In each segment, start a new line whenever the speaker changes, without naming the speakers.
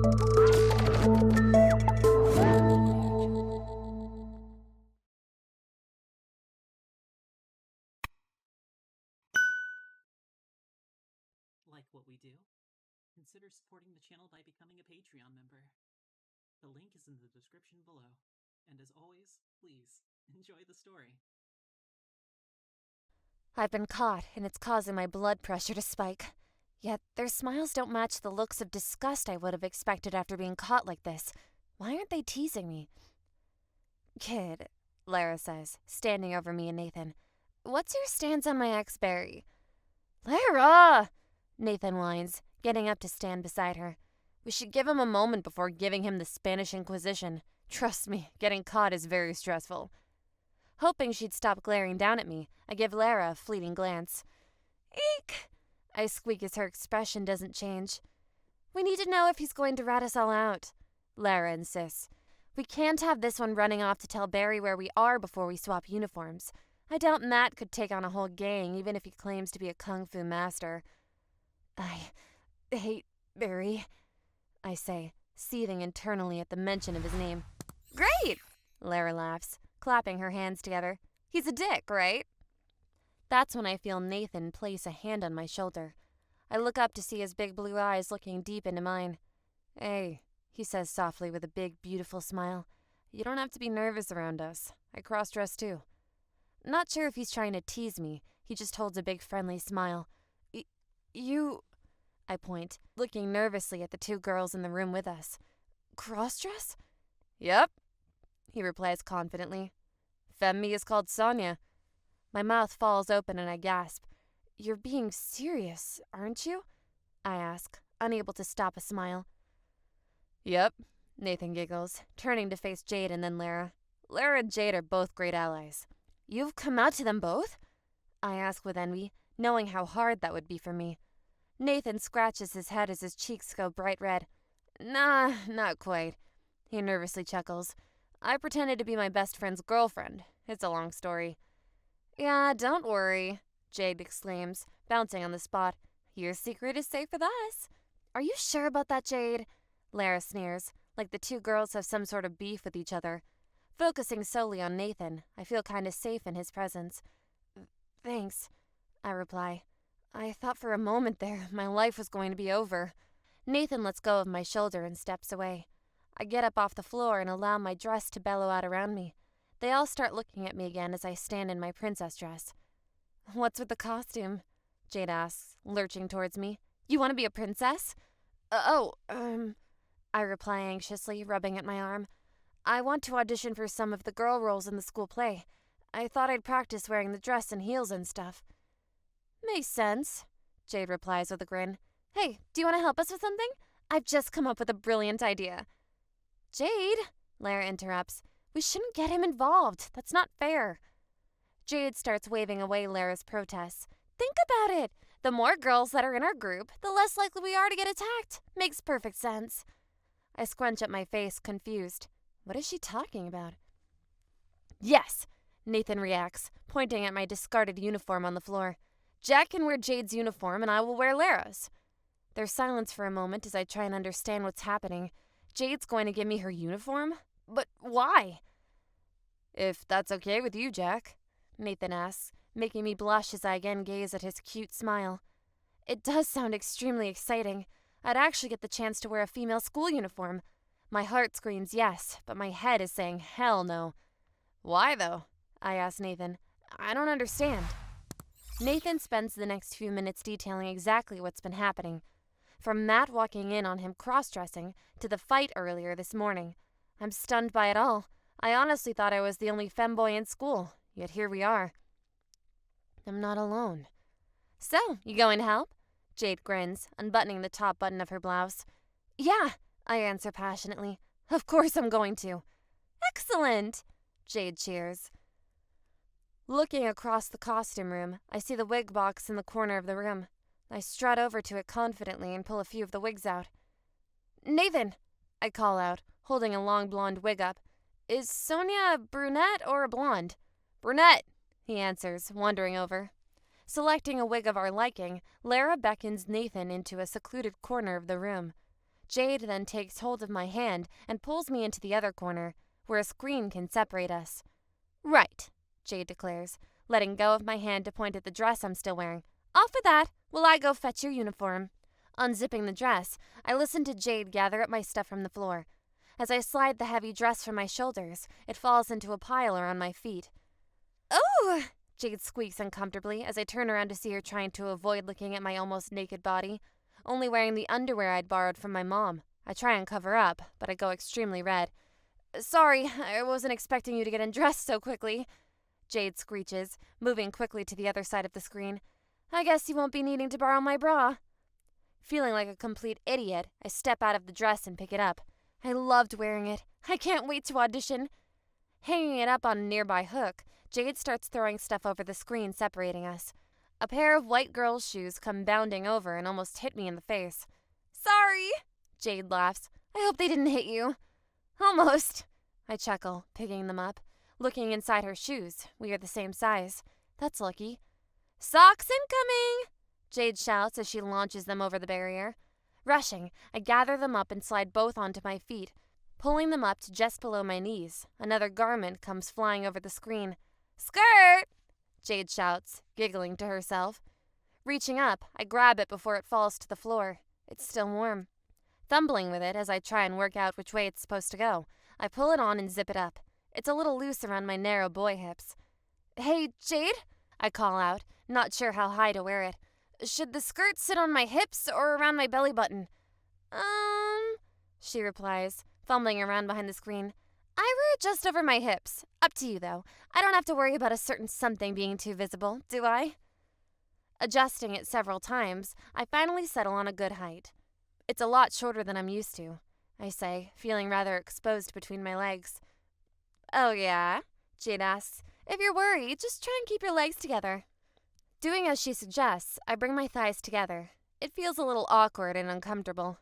Like what we do? Consider supporting the channel by becoming a Patreon member. The link is in the description below. And as always, please enjoy the story.
I've been caught, and it's causing my blood pressure to spike. Yet their smiles don't match the looks of disgust I would have expected after being caught like this. Why aren't they teasing me? Kid, Lara says, standing over me and Nathan. What's your stance on my ex Barry? Lara! Nathan whines, getting up to stand beside her. We should give him a moment before giving him the Spanish Inquisition. Trust me, getting caught is very stressful. Hoping she'd stop glaring down at me, I give Lara a fleeting glance. Eek! I squeak as her expression doesn't change. We need to know if he's going to rat us all out, Lara insists. We can't have this one running off to tell Barry where we are before we swap uniforms. I doubt Matt could take on a whole gang, even if he claims to be a kung fu master. I hate Barry, I say, seething internally at the mention of his name. Great! Lara laughs, clapping her hands together. He's a dick, right? That's when I feel Nathan place a hand on my shoulder. I look up to see his big blue eyes looking deep into mine. Hey, he says softly with a big, beautiful smile. You don't have to be nervous around us. I cross-dress too. Not sure if he's trying to tease me. He just holds a big friendly smile. You... I point, looking nervously at the two girls in the room with us. Cross-dress? Yep, he replies confidently. Femme is called Sonya. My mouth falls open and I gasp. You're being serious, aren't you? I ask, unable to stop a smile. Yep, Nathan giggles, turning to face Jade and then Lara. Lara and Jade are both great allies. You've come out to them both? I ask with envy, knowing how hard that would be for me. Nathan scratches his head as his cheeks go bright red. Nah, not quite. He nervously chuckles. I pretended to be my best friend's girlfriend. It's a long story. Yeah, don't worry, Jade exclaims, bouncing on the spot. Your secret is safe with us. Are you sure about that, Jade? Lara sneers, like the two girls have some sort of beef with each other. Focusing solely on Nathan, I feel kind of safe in his presence. Thanks, I reply. I thought for a moment there my life was going to be over. Nathan lets go of my shoulder and steps away. I get up off the floor and allow my dress to bellow out around me. They all start looking at me again as I stand in my princess dress. What's with the costume? Jade asks, lurching towards me. You want to be a princess? I reply anxiously, rubbing at my arm. I want to audition for some of the girl roles in the school play. I thought I'd practice wearing the dress and heels and stuff. Makes sense, Jade replies with a grin. Hey, do you want to help us with something? I've just come up with a brilliant idea. Jade, Lara interrupts. We shouldn't get him involved. That's not fair. Jade starts waving away Lara's protests. Think about it. The more girls that are in our group, the less likely we are to get attacked. Makes perfect sense. I scrunch up my face, confused. What is she talking about? Yes, Nathan reacts, pointing at my discarded uniform on the floor. Jack can wear Jade's uniform and I will wear Lara's. There's silence for a moment as I try and understand what's happening. Jade's going to give me her uniform? But why? If that's okay with you, Jack, Nathan asks, making me blush as I again gaze at his cute smile. It does sound extremely exciting. I'd actually get the chance to wear a female school uniform. My heart screams yes, but my head is saying hell no. Why though? I ask Nathan. I don't understand. Nathan spends the next few minutes detailing exactly what's been happening. From Matt walking in on him cross-dressing to the fight earlier this morning. I'm stunned by it all. I honestly thought I was the only femboy in school, yet here we are. I'm not alone. So, you going to help? Jade grins, unbuttoning the top button of her blouse. Yeah, I answer passionately. Of course I'm going to. Excellent, Jade cheers. Looking across the costume room, I see the wig box in the corner of the room. I strut over to it confidently and pull a few of the wigs out. Nathan, I call out, holding a long blonde wig up. Is Sonya a brunette or a blonde? Brunette, he answers, wandering over. Selecting a wig of our liking, Lara beckons Nathan into a secluded corner of the room. Jade then takes hold of my hand and pulls me into the other corner, where a screen can separate us. "Right," Jade declares, letting go of my hand to point at the dress I'm still wearing. "Off with that, while I go fetch your uniform." Unzipping the dress, I listen to Jade gather up my stuff from the floor. As I slide the heavy dress from my shoulders, it falls into a pile around my feet. "Oh!" Jade squeaks uncomfortably as I turn around to see her trying to avoid looking at my almost naked body, only wearing the underwear I'd borrowed from my mom. I try and cover up, but I go extremely red. "Sorry, I wasn't expecting you to get undressed so quickly," Jade screeches, moving quickly to the other side of the screen. "I guess you won't be needing to borrow my bra." Feeling like a complete idiot, I step out of the dress and pick it up. I loved wearing it. I can't wait to audition. Hanging it up on a nearby hook, Jade starts throwing stuff over the screen separating us. A pair of white girl's shoes come bounding over and almost hit me in the face. "Sorry," Jade laughs. "I hope they didn't hit you." "Almost," I chuckle, picking them up. Looking inside her shoes, we are the same size. That's lucky. "Socks incoming!" Jade shouts as she launches them over the barrier. Rushing, I gather them up and slide both onto my feet. Pulling them up to just below my knees, another garment comes flying over the screen. "Skirt!" Jade shouts, giggling to herself. Reaching up, I grab it before it falls to the floor. It's still warm. Fumbling with it as I try and work out which way it's supposed to go, I pull it on and zip it up. It's a little loose around my narrow boy hips. "Hey, Jade," I call out, not sure how high to wear it. "Should the skirt sit on my hips or around my belly button?" She replies, fumbling around behind the screen. "I wear it just over my hips. Up to you, though. I don't have to worry about a certain something being too visible, do I?" Adjusting it several times, I finally settle on a good height. "It's a lot shorter than I'm used to," I say, feeling rather exposed between my legs. "Oh, yeah?" Jade asks. "If you're worried, just try and keep your legs together." Doing as she suggests, I bring my thighs together. It feels a little awkward and uncomfortable.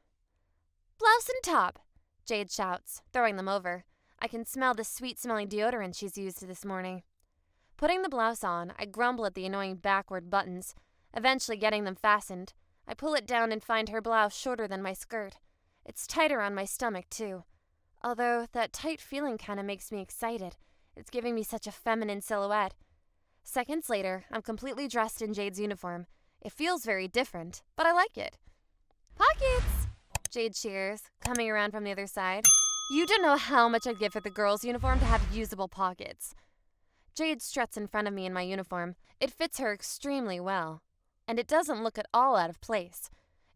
"Blouse and top," Jade shouts, throwing them over. I can smell the sweet-smelling deodorant she's used this morning. Putting the blouse on, I grumble at the annoying backward buttons. Eventually getting them fastened, I pull it down and find her blouse shorter than my skirt. It's tight around my stomach, too. Although that tight feeling kind of makes me excited. It's giving me such a feminine silhouette. Seconds later, I'm completely dressed in Jade's uniform. It feels very different, but I like it. "Pockets!" Jade cheers, coming around from the other side. "You don't know how much I'd give for the girl's uniform to have usable pockets." Jade struts in front of me in my uniform. It fits her extremely well, and it doesn't look at all out of place.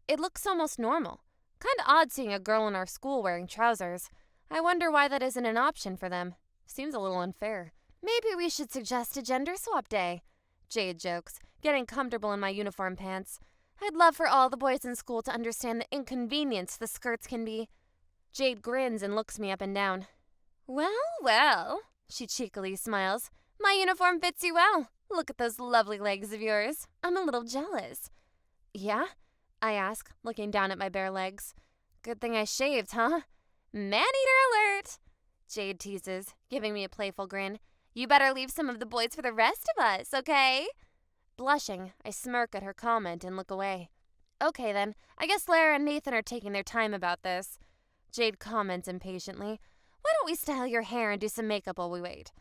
It looks almost normal. Kinda odd seeing a girl in our school wearing trousers. I wonder why that isn't an option for them. Seems a little unfair. "Maybe we should suggest a gender swap day," Jade jokes, getting comfortable in my uniform pants. "I'd love for all the boys in school to understand the inconvenience the skirts can be." Jade grins and looks me up and down. "Well, well," she cheekily smiles. "My uniform fits you well. Look at those lovely legs of yours. I'm a little jealous." "Yeah?" I ask, looking down at my bare legs. "Good thing I shaved, huh?" "Man-eater alert!" Jade teases, giving me a playful grin. "You better leave some of the boys for the rest of us, okay?" Blushing, I smirk at her comment and look away. "Okay then, I guess Lara and Nathan are taking their time about this." Jade comments impatiently. "Why don't we style your hair and do some makeup while we wait?"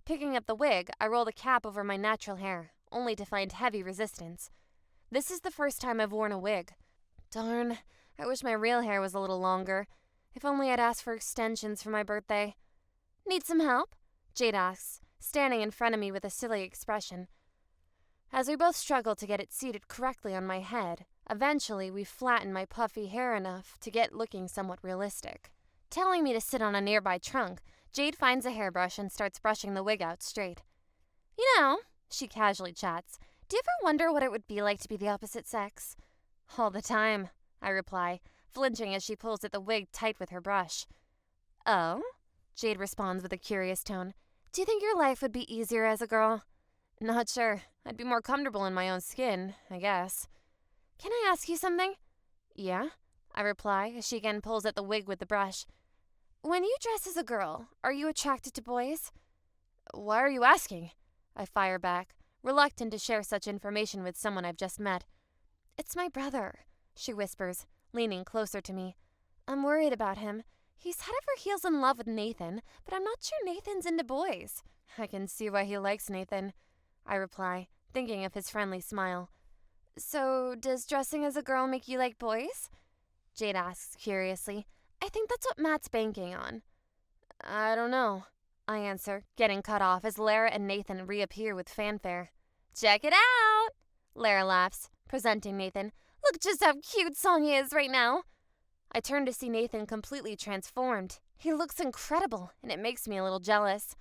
Picking up the wig, I roll the cap over my natural hair, only to find heavy resistance. This is the first time I've worn a wig. Darn, I wish my real hair was a little longer. If only I'd asked for extensions for my birthday. "Need some help?" Jade asks, standing in front of me with a silly expression. As we both struggle to get it seated correctly on my head, eventually we flatten my puffy hair enough to get looking somewhat realistic. Telling me to sit on a nearby trunk, Jade finds a hairbrush and starts brushing the wig out straight. "You know," she casually chats, "do you ever wonder what it would be like to be the opposite sex?" "All the time," I reply, flinching as she pulls at the wig tight with her brush. "Oh?" Jade responds with a curious tone. "Do you think your life would be easier as a girl?" "Not sure. I'd be more comfortable in my own skin, I guess." "Can I ask you something?" "Yeah?" I reply as she again pulls at the wig with the brush. "When you dress as a girl, are you attracted to boys?" "Why are you asking?" I fire back, reluctant to share such information with someone I've just met. "It's my brother," she whispers, leaning closer to me. I'm worried about him. He's head over heels in love with Nathan, but I'm not sure Nathan's into boys. I can see why he likes Nathan, I reply, thinking of his friendly smile. So, does dressing as a girl make you like boys? Jade asks curiously. I think that's what Matt's banking on. I don't know, I answer, getting cut off as Lara and Nathan reappear with fanfare. Check it out! Lara laughs, presenting Nathan. Look just how cute Sonya is right now. I turn to see Nathan completely transformed. He looks incredible, and it makes me a little jealous.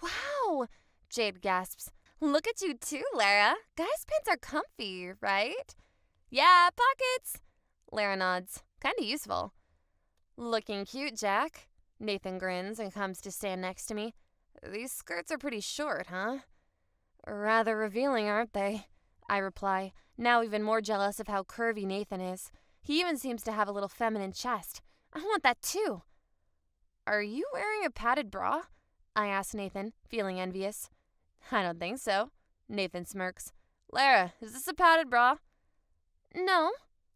Wow! Jade gasps. Look at you too, Lara. Guys' pants are comfy, right? Yeah, pockets! Lara nods. Kinda useful. Looking cute, Jack. Nathan grins and comes to stand next to me. These skirts are pretty short, huh? Rather revealing, aren't they? I reply, now even more jealous of how curvy Nathan is. He even seems to have a little feminine chest. I want that too. Are you wearing a padded bra? I ask Nathan, feeling envious. I don't think so. Nathan smirks. Lara, is this a padded bra? No,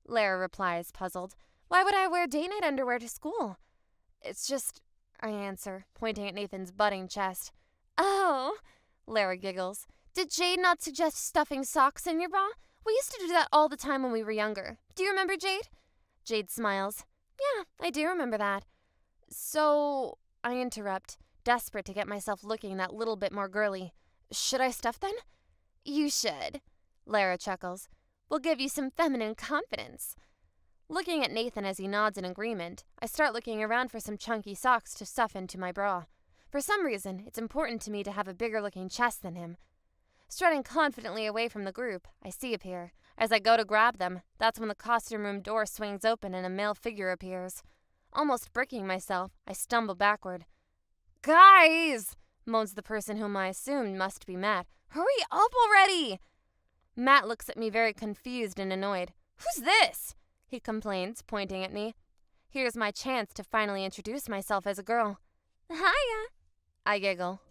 Lara replies, puzzled. Why would I wear date night underwear to school? It's just, I answer, pointing at Nathan's budding chest. Oh, Lara giggles. Did Jade not suggest stuffing socks in your bra? We used to do that all the time when we were younger. Do you remember, Jade? Jade smiles. Yeah, I do remember that. So, I interrupt, desperate to get myself looking that little bit more girly. Should I stuff then? You should, Lara chuckles. We'll give you some feminine confidence. Looking at Nathan as he nods in agreement, I start looking around for some chunky socks to stuff into my bra. For some reason, it's important to me to have a bigger looking chest than him. Strutting confidently away from the group, I see a pair. As I go to grab them, that's when the costume room door swings open and a male figure appears. Almost bricking myself, I stumble backward. Guys! Moans the person whom I assumed must be Matt. Hurry up already! Matt looks at me very confused and annoyed. Who's this? He complains, pointing at me. Here's my chance to finally introduce myself as a girl. Hiya! I giggle.